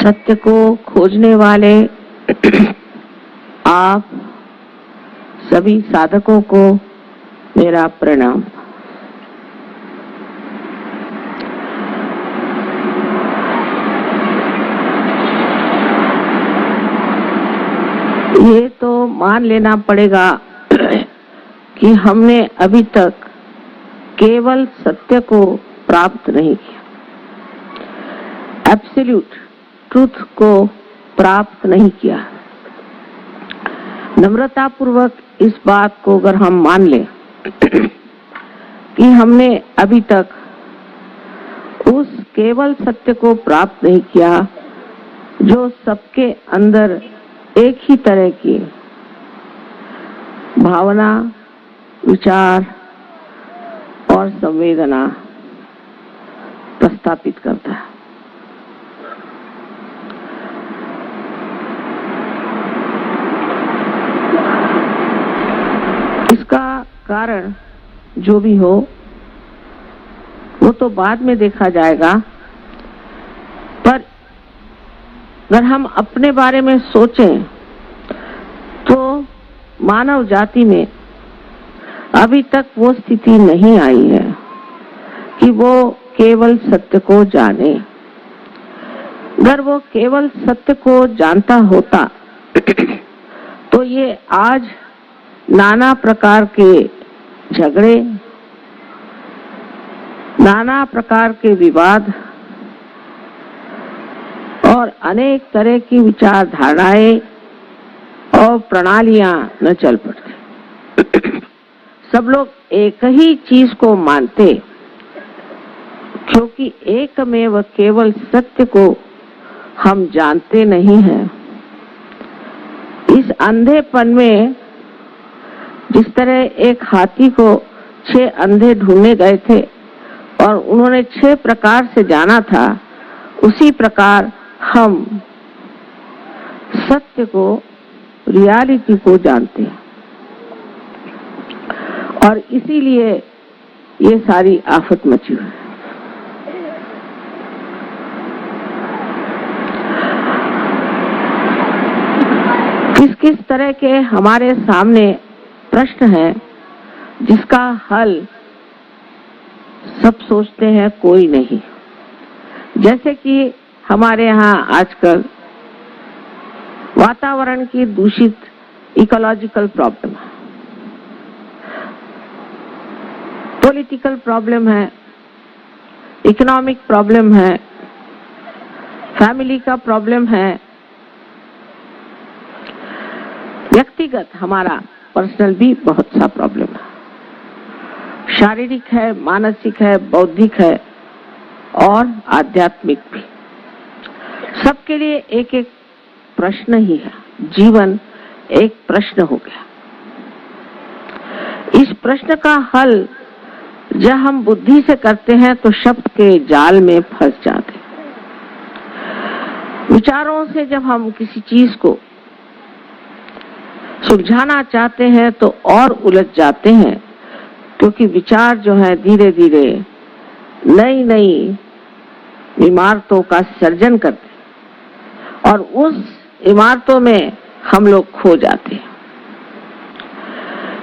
सत्य को खोजने वाले आप सभी साधकों को मेरा प्रणाम। ये तो मान लेना पड़ेगा कि हमने अभी तक केवल सत्य को प्राप्त नहीं किया, एब्सोल्यूट ट्रूथ को प्राप्त नहीं किया। नम्रता पूर्वक इस बात को अगर हम मान लें कि हमने अभी तक उस केवल सत्य को प्राप्त नहीं किया जो सबके अंदर एक ही तरह की भावना, विचार और संवेदना प्रस्थापित करता है। इसका कारण जो भी हो वो तो बाद में देखा जाएगा, पर अगर हम अपने बारे में सोचें तो मानव जाति में अभी तक वो स्थिति नहीं आई है कि वो केवल सत्य को जाने। अगर वो केवल सत्य को जानता होता तो ये आज नाना प्रकार के झगड़े, नाना प्रकार के विवाद और अनेक तरह की विचारधाराएं और प्रणालियां न चल पड़ती। सब लोग एक ही चीज को मानते, क्योंकि एकमेव केवल सत्य को हम जानते नहीं हैं। इस अंधेपन में जिस तरह एक हाथी को 6 अंधे ढूंढने गए थे और उन्होंने 6 प्रकार से जाना था, उसी प्रकार हम सत्य को, रियलिटी को जानते हैं और इसीलिए ये सारी आफत मची हुई है। किस किस तरह के हमारे सामने प्रश्न है जिसका हल सब सोचते हैं, कोई नहीं। जैसे कि हमारे यहाँ आजकल वातावरण की दूषित इकोलॉजिकल प्रॉब्लम है, पॉलिटिकल प्रॉब्लम है, इकोनॉमिक प्रॉब्लम है, फैमिली का प्रॉब्लम है, व्यक्तिगत हमारा पर्सनल भी बहुत सा प्रॉब्लम है, शारीरिक है, मानसिक है, बौद्धिक है और आध्यात्मिक भी। सबके लिए एक एक प्रश्न ही है। जीवन एक प्रश्न हो गया। इस प्रश्न का हल जब हम बुद्धि से करते हैं तो शब्द के जाल में फंस जाते। विचारों से जब हम किसी चीज को सुलझाना चाहते हैं तो और उलझ जाते हैं, क्योंकि विचार जो है धीरे धीरे नई नई इमारतों का सर्जन करते और उस इमारतों में हम लोग खो जाते हैं।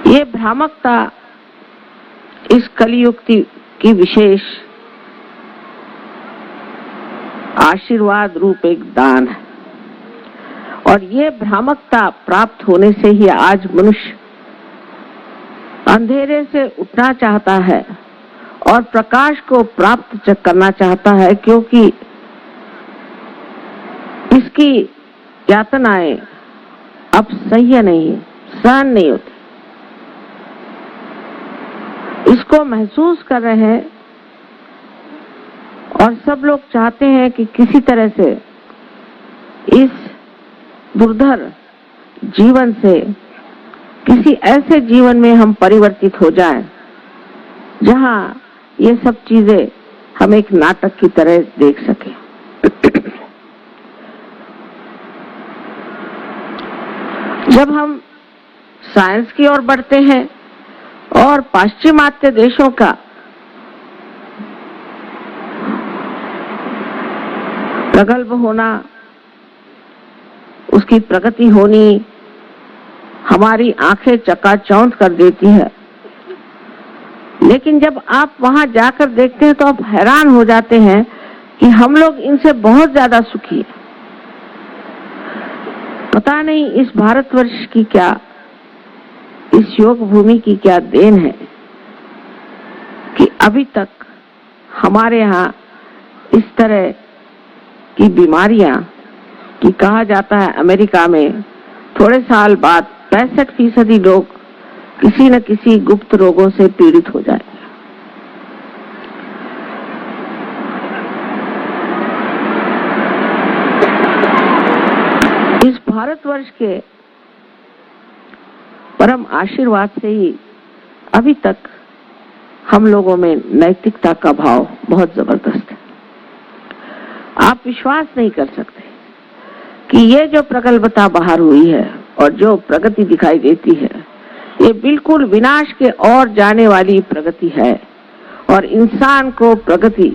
ये भ्रामकता इस कलियुग की विशेष आशीर्वाद रूप एक दान है और ये भ्रामकता प्राप्त होने से ही आज मनुष्य अंधेरे से उठना चाहता है और प्रकाश को प्राप्त करना चाहता है, क्योंकि इसकी यातनाएं अब सह्य नहीं, सहन नहीं होती। इसको महसूस कर रहे हैं और सब लोग चाहते हैं कि किसी तरह से इस दुर्धर जीवन से किसी ऐसे जीवन में हम परिवर्तित हो जाएं जहां ये सब चीजें हम एक नाटक की तरह देख सकें। जब हम साइंस की ओर बढ़ते हैं और पाश्चिमात्य देशों का प्रगल्भ होना उसकी प्रगति होनी हमारी आंखें चकाचौंध कर देती है, लेकिन जब आप वहां जाकर देखते हैं तो आप हैरान हो जाते हैं कि हम लोग इनसे बहुत ज्यादा सुखी हैं। पता नहीं इस भारतवर्ष की क्या, इस योग भूमि की क्या देन है कि अभी तक हमारे यहाँ इस तरह की बीमारियां, कि कहा जाता है अमेरिका में थोड़े साल बाद 65% लोग किसी न किसी गुप्त रोगों से पीड़ित हो जाएंगे। इस भारतवर्ष के परम आशीर्वाद से ही अभी तक हम लोगों में नैतिकता का भाव बहुत जबरदस्त है। आप विश्वास नहीं कर सकते कि ये जो प्रगल्भता बाहर हुई है और जो प्रगति दिखाई देती है, ये बिल्कुल विनाश के ओर जाने वाली प्रगति है। और इंसान को प्रगति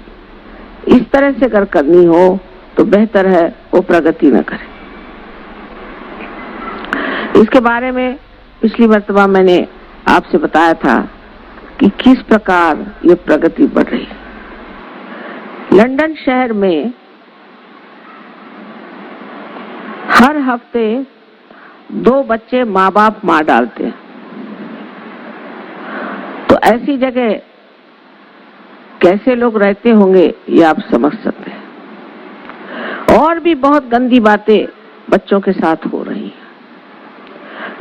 इस तरह से अगर करनी हो तो बेहतर है वो प्रगति न करे। इसके बारे में पिछली मर्तबा मैंने आपसे बताया था कि किस प्रकार ये प्रगति बढ़ रही है। लंदन शहर में हर हफ्ते 2 बच्चे माँ बाप मार डालते हैं। तो ऐसी जगह कैसे लोग रहते होंगे ये आप समझ सकते हैं। और भी बहुत गंदी बातें बच्चों के साथ हो रही हैं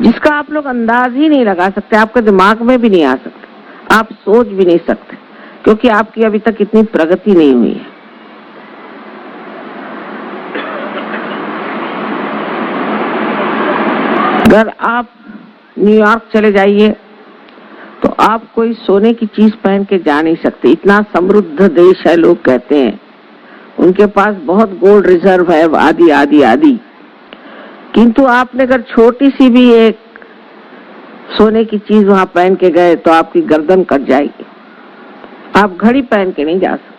जिसका आप लोग अंदाज ही नहीं लगा सकते, आपके दिमाग में भी नहीं आ सकते, आप सोच भी नहीं सकते, क्योंकि आपकी अभी तक इतनी प्रगति नहीं हुई है। अगर आप न्यूयॉर्क चले जाइए तो आप कोई सोने की चीज पहन के जा नहीं सकते, इतना समृद्ध देश है। लोग कहते हैं उनके पास बहुत गोल्ड रिजर्व है, आदि आदि आदि, किंतु आपने अगर छोटी सी भी एक सोने की चीज वहां पहन के गए तो आपकी गर्दन कट जाएगी। आप घड़ी पहन के नहीं जा सकते,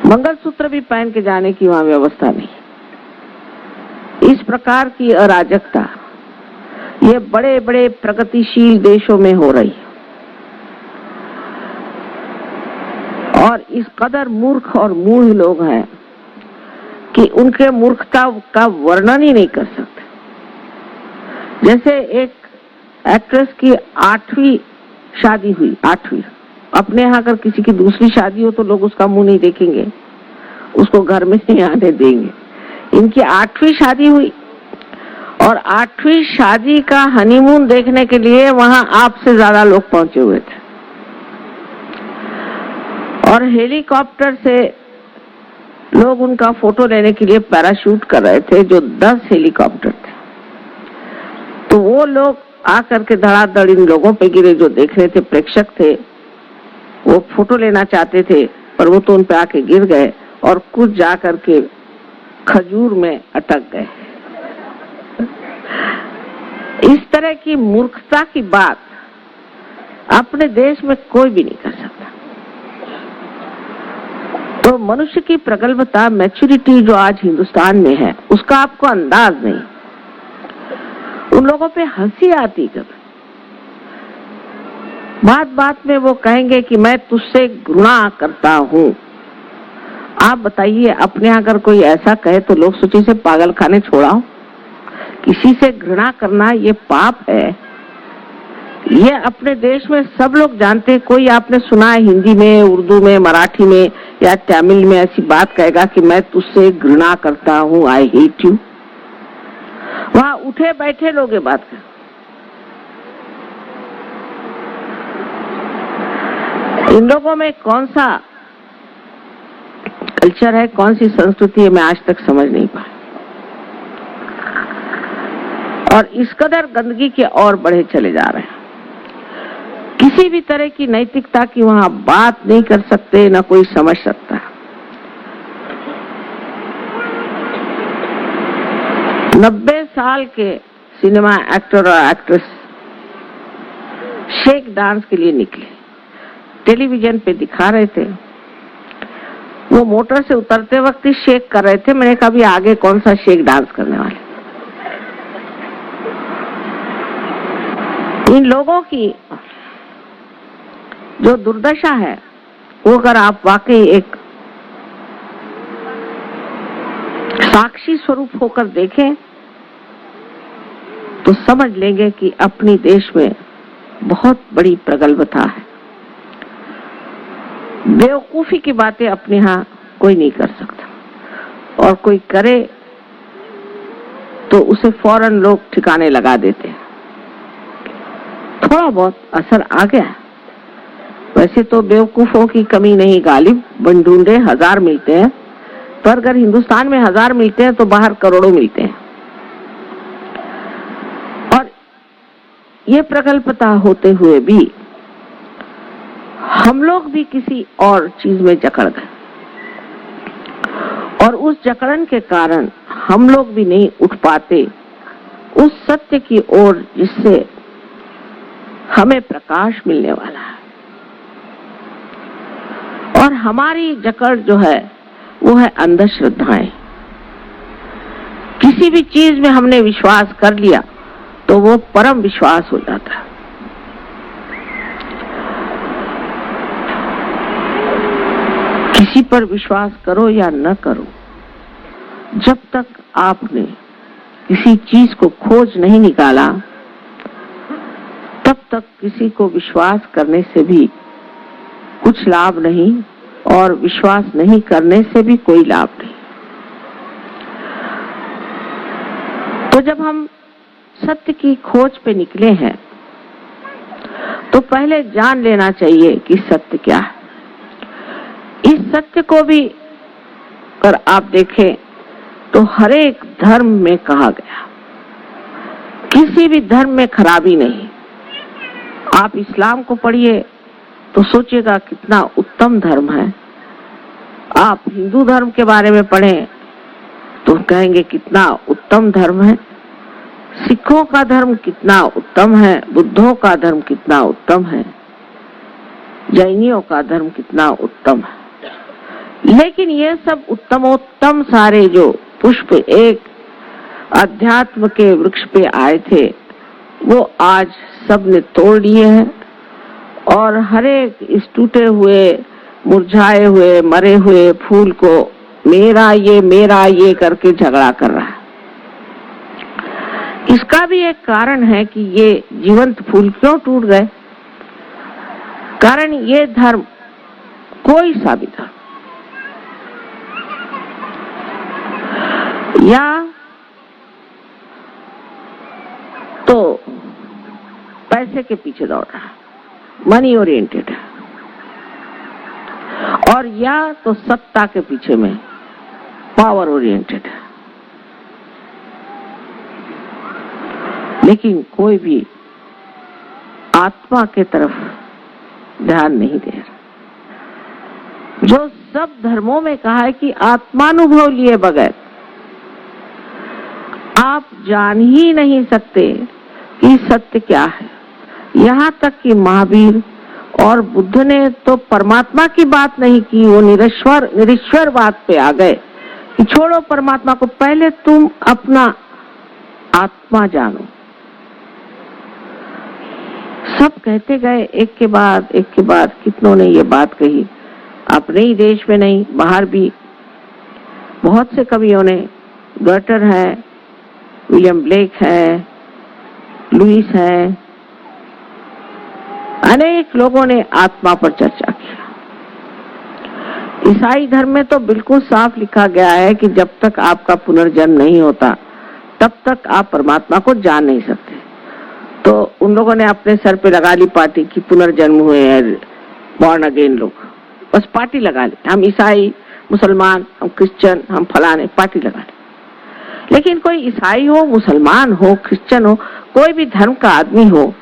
मंगलसूत्र भी पहन के जाने की वहां व्यवस्था नहीं। इस प्रकार की अराजकता ये बड़े बड़े प्रगतिशील देशों में हो रही है और इस कदर मूर्ख और मूढ़ लोग हैं कि उनके मूर्खता का वर्णन ही नहीं कर सकते। जैसे एक एक्ट्रेस की 8वीं शादी हुई, 8वीं। अपने यहाँ अगर किसी की दूसरी शादी हो तो लोग उसका मुंह नहीं देखेंगे, उसको घर में नहीं आने देंगे। इनकी 8वीं शादी हुई और 8वीं शादी का हनीमून देखने के लिए वहां आपसे ज्यादा लोग पहुंचे हुए थे और हेलीकॉप्टर से लोग उनका फोटो लेने के लिए पैराशूट कर रहे थे, जो 10 हेलीकॉप्टर थे। तो वो लोग आकर के धड़ाधड़ इन लोगों पे गिरे जो देख रहे थे, प्रेक्षक थे। वो फोटो लेना चाहते थे पर वो तो उन पे आके गिर गए और कुछ जाकर के खजूर में अटक गए। इस तरह की मूर्खता की बात अपने देश में कोई भी नहीं कर सकता। तो मनुष्य की प्रगल्भता, मैच्योरिटी जो आज हिंदुस्तान में है, उसका आपको अंदाज नहीं। उन लोगों पे हंसी आती कभी, बात बात में वो कहेंगे कि मैं तुझसे घृणा करता हूँ। आप बताइए, अपने यहाँ अगर कोई ऐसा कहे तो लोग सोचे से पागल खाने छोड़ाओ। किसी से घृणा करना ये पाप है, ये अपने देश में सब लोग जानते हैं। कोई आपने सुना है हिंदी में, उर्दू में, मराठी में या तमिल में ऐसी बात कहेगा कि मैं तुझसे घृणा करता हूँ, आई हेट यू? वहां उठे बैठे लोग ये बात कर। इन लोगों में कौन सा कल्चर है, कौन सी संस्कृति है, मैं आज तक समझ नहीं पाया। और इस कदर गंदगी के और बढ़े चले जा रहे हैं। किसी भी तरह की नैतिकता की वहां बात नहीं कर सकते, ना कोई समझ सकता। 90 साल के सिनेमा एक्टर और एक्ट्रेस शेक डांस के लिए निकले, टेलीविजन पे दिखा रहे थे वो मोटर से उतरते वक्त ही शेक कर रहे थे। मैंने कहा भी आगे कौन सा शेक डांस करने वाले। इन लोगों की जो दुर्दशा है वो अगर आप वाकई एक साक्षी स्वरूप होकर देखें तो समझ लेंगे कि अपनी देश में बहुत बड़ी प्रगल्भता है। बेवकूफी की बातें अपने यहाँ कोई नहीं कर सकता, और कोई करे तो उसे फौरन लोग ठिकाने लगा देते हैं। थोड़ा बहुत असर आ गया। वैसे तो बेवकूफों की कमी नहीं गालिब, बंडूंडे हजार मिलते हैं, पर अगर हिंदुस्तान में 1000 मिलते हैं तो बाहर करोड़ों मिलते हैं। और ये प्रगल्भता होते हुए भी हम लोग भी किसी और चीज में जकड़ गए, और उस जकड़न के कारण हम लोग भी नहीं उठ पाते उस सत्य की ओर जिससे हमें प्रकाश मिलने वाला है। और हमारी जकड़ जो है वो है अंधश्रद्धाएं। किसी भी चीज में हमने विश्वास कर लिया तो वो परम विश्वास हो जाता है। किसी पर विश्वास करो या न करो, जब तक आपने किसी चीज को खोज नहीं निकाला तब तक किसी को विश्वास करने से भी कुछ लाभ नहीं, और विश्वास नहीं करने से भी कोई लाभ नहीं। तो जब हम सत्य की खोज पे निकले हैं तो पहले जान लेना चाहिए कि सत्य क्या है। इस सत्य को भी अगर आप देखें तो हर एक धर्म में कहा गया, किसी भी धर्म में खराबी नहीं। आप इस्लाम को पढ़िए तो सोचिएगा कितना उत्तम धर्म है। आप हिंदू धर्म के बारे में पढ़ें तो कहेंगे कितना उत्तम धर्म है। सिखों का धर्म कितना उत्तम है, बुद्धों का धर्म कितना उत्तम है, जैनियों का धर्म कितना उत्तम है। लेकिन ये सब उत्तमोत्तम सारे जो पुष्प एक अध्यात्म के वृक्ष पे आए थे वो आज सब ने तोड़ लिए हैं, और हर एक इस टूटे हुए, मुरझाए हुए, मरे हुए फूल को मेरा ये करके झगड़ा कर रहा है। इसका भी एक कारण है कि ये जीवंत फूल क्यों टूट गए। कारण ये धर्म, कोई सा भी धर्म, या तो पैसे के पीछे दौड़ रहा है, मनी ओरिएंटेड है, और या तो सत्ता के पीछे में पावर ओरिएंटेड है। लेकिन कोई भी आत्मा के तरफ ध्यान नहीं दे रहा। जो सब धर्मों में कहा है कि आत्मानुभव लिए बगैर आप जान ही नहीं सकते कि सत्य क्या है। यहाँ तक कि महावीर और बुद्ध ने तो परमात्मा की बात नहीं की, वो निरीश्वर बात पे आ गए कि छोड़ो परमात्मा को, पहले तुम अपना आत्मा जानो। सब कहते गए एक के बाद कितनों ने ये बात कही, अपने ही देश में नहीं बाहर भी बहुत से कवियों ने, गर्टर है, विलियम ब्लेक है, लुइस है, अनेक लोगों ने आत्मा पर चर्चा की। ईसाई धर्म में तो बिल्कुल साफ लिखा गया है कि जब तक आपका पुनर्जन्म नहीं होता तब तक आप परमात्मा को जान नहीं सकते। तो उन लोगों ने अपने सर पे लगा ली पार्टी की पुनर्जन्म हुए हैं, बॉर्न अगेन लोग, बस पार्टी लगा ली, हम ईसाई, मुसलमान, हम क्रिश्चियन, हम फलाने, पार्टी लगा ली। लेकिन कोई ईसाई हो, मुसलमान हो, क्रिश्चियन हो, कोई भी धर्म का आदमी हो,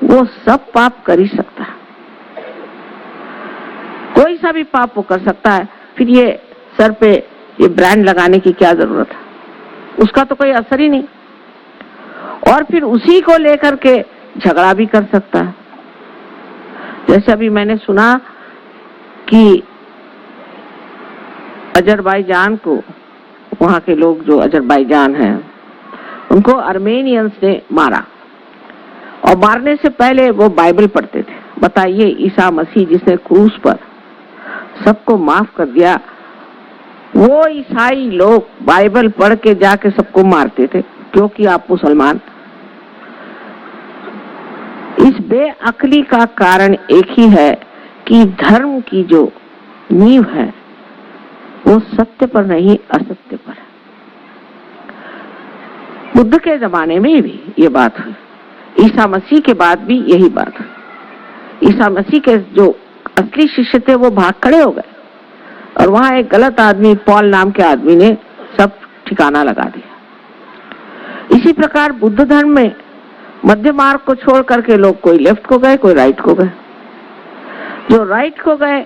वो सब पाप कर ही सकता है। कोई सा भी पाप वो कर सकता है। फिर ये सर पे ये ब्रांड लगाने की क्या जरूरत है, उसका तो कोई असर ही नहीं। और फिर उसी को लेकर के झगड़ा भी कर सकता है। जैसे अभी मैंने सुना कि अजरबैजान को, वहाँ के लोग जो अजरबैजान हैं, उनको अर्मेनियंस ने मारा और मारने से पहले वो बाइबल पढ़ते थे। बताइए, ईसा मसीह जिसने क्रूस पर सबको माफ कर दिया, वो ईसाई लोग बाइबल पढ़ के जाके सबको मारते थे क्योंकि आप मुसलमान। इस बेअक्ली का कारण एक ही है कि धर्म की जो नींव है वो सत्य पर नहीं, असत्य पर है। बुद्ध के जमाने में भी ये बात हुई, ईसा मसीह के बाद भी यही बात हुई। ईसा मसीह के जो असली शिष्य थे वो भाग खड़े हो गए और वहां एक गलत आदमी, पॉल नाम के आदमी ने सब ठिकाना लगा दिया। इसी प्रकार बुद्ध धर्म में मध्य मार्ग को छोड़ करके लोग कोई लेफ्ट को गए, कोई राइट को गए। जो राइट को गए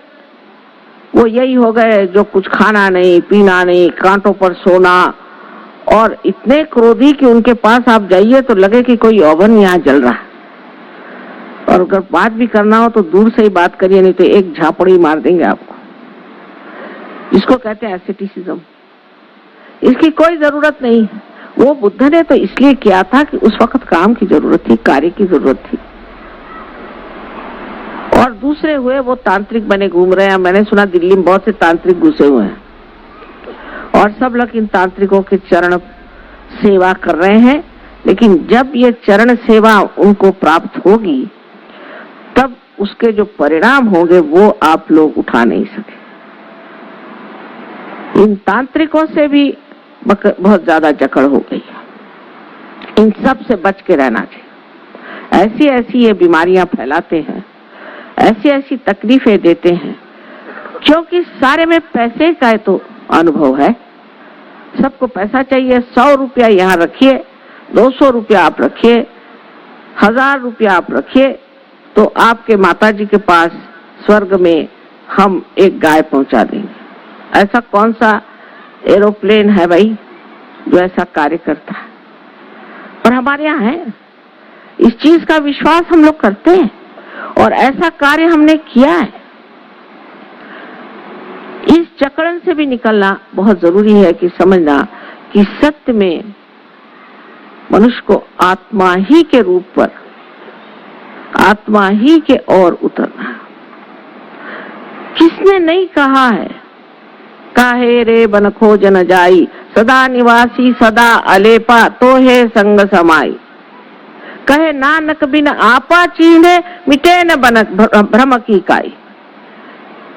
वो यही हो गए जो कुछ खाना नहीं, पीना नहीं, कांटों पर सोना, और इतने क्रोधी कि उनके पास आप जाइए तो लगे कि कोई ओवन यहाँ जल रहा है, और अगर बात भी करना हो तो दूर से ही बात करिए, नहीं तो एक झापड़ी मार देंगे आपको। इसको कहते हैं एसेटिसिज्म। इसकी कोई जरूरत नहीं। वो बुद्ध ने तो इसलिए किया था कि उस वक्त काम की जरूरत थी, कार्य की जरूरत थी, और दूसरे हुए वो तांत्रिक बने घूम रहे हैं। मैंने सुना दिल्ली में बहुत से तांत्रिक घुसे हुए हैं और सब लोग इन तांत्रिकों के चरण सेवा कर रहे हैं, लेकिन जब ये चरण सेवा उनको प्राप्त होगी तब उसके जो परिणाम होंगे वो आप लोग उठा नहीं सके। इन तांत्रिकों से भी बहुत ज्यादा जकड़ हो गई है। इन सब से बच के रहना चाहिए। ऐसी ऐसी ये बीमारियां फैलाते हैं, ऐसी ऐसी तकलीफें देते हैं, क्योंकि सारे में पैसे का तो अनुभव है। सबको पैसा चाहिए। 100 रुपया यहाँ रखिए, 200 रुपया आप रखिए, 1000 रुपया आप रखिए, तो आपके माताजी के पास स्वर्ग में हम एक गाय पहुंचा देंगे। ऐसा कौन सा एरोप्लेन है भाई जो ऐसा कार्य करता है? और हमारे यहाँ है। इस चीज का विश्वास हम लोग करते हैं और ऐसा कार्य हमने किया है। इस जकड़न से भी निकलना बहुत जरूरी है कि समझना कि सत्य में मनुष्य को आत्मा ही के रूप पर, आत्मा ही के ओर उतरना। किसने नहीं कहा है, काहे रे बन खोज न जाई, सदा निवासी सदा अलेपा, तो है संग समाई। कहे नानक बिन आपा चीन्हे, मिटे न बनक भ्रम की काई।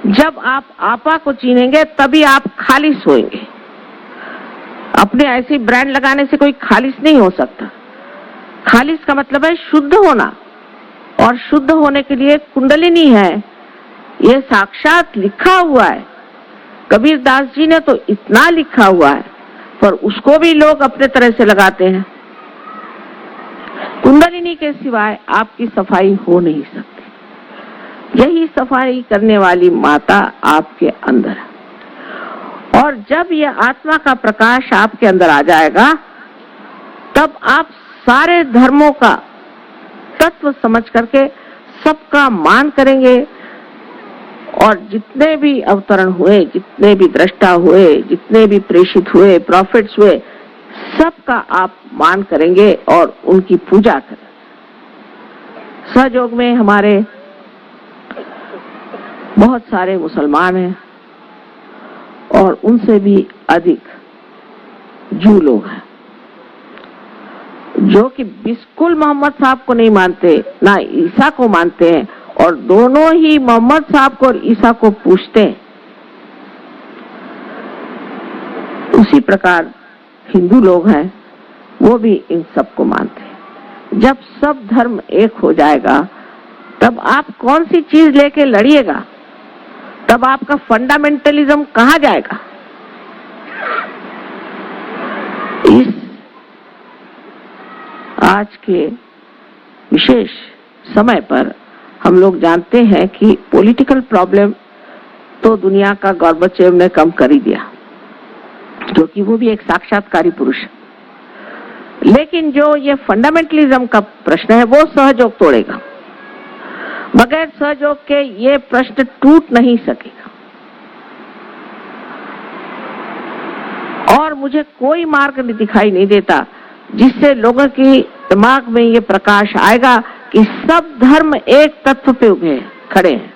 जब आप आपा को चीनेंगे तभी आप खालिस होंगे। अपने ऐसी ब्रांड लगाने से कोई खालिस नहीं हो सकता। खालिस का मतलब है शुद्ध होना, और शुद्ध होने के लिए कुंडलिनी है। ये साक्षात लिखा हुआ है। कबीर दास जी ने तो इतना लिखा हुआ है, पर उसको भी लोग अपने तरह से लगाते हैं। कुंडलिनी के सिवाय आपकी सफाई हो नहीं सकती। यही सफाई करने वाली माता आपके अंदर है। और जब यह आत्मा का प्रकाश आपके अंदर आ जाएगा, तब आप सारे धर्मों का तत्व समझ करके सबका मान करेंगे, और जितने भी अवतरण हुए, जितने भी दृष्टा हुए, जितने भी प्रेषित हुए, प्रॉफिट्स हुए, सबका आप मान करेंगे और उनकी पूजा करेंगे। सहयोग में हमारे बहुत सारे मुसलमान हैं और उनसे भी अधिक जू लोग हैं जो कि बिल्कुल मोहम्मद साहब को नहीं मानते, ना ईसा को मानते हैं, और दोनों ही मोहम्मद साहब को और ईसा को पूछते हैं। उसी प्रकार हिंदू लोग हैं, वो भी इन सबको मानते हैं। जब सब धर्म एक हो जाएगा, तब आप कौन सी चीज लेके लड़िएगा? तब आपका फंडामेंटलिज्म कहाँ जाएगा? इस आज के विशेष समय पर हम लोग जानते हैं कि पॉलिटिकल प्रॉब्लम तो दुनिया का गोर्बाचेव ने कम कर ही दिया, क्योंकि वो भी एक साक्षात्कारी पुरुष है। लेकिन जो ये फंडामेंटलिज्म का प्रश्न है वो सहयोग तोड़ेगा। बगैर सहयोग के ये प्रश्न टूट नहीं सकेगा। मुझे कोई मार्ग दिखाई नहीं देता जिससे लोगों की दिमाग में ये प्रकाश आएगा कि सब धर्म एक तत्व पे उभे खड़े हैं।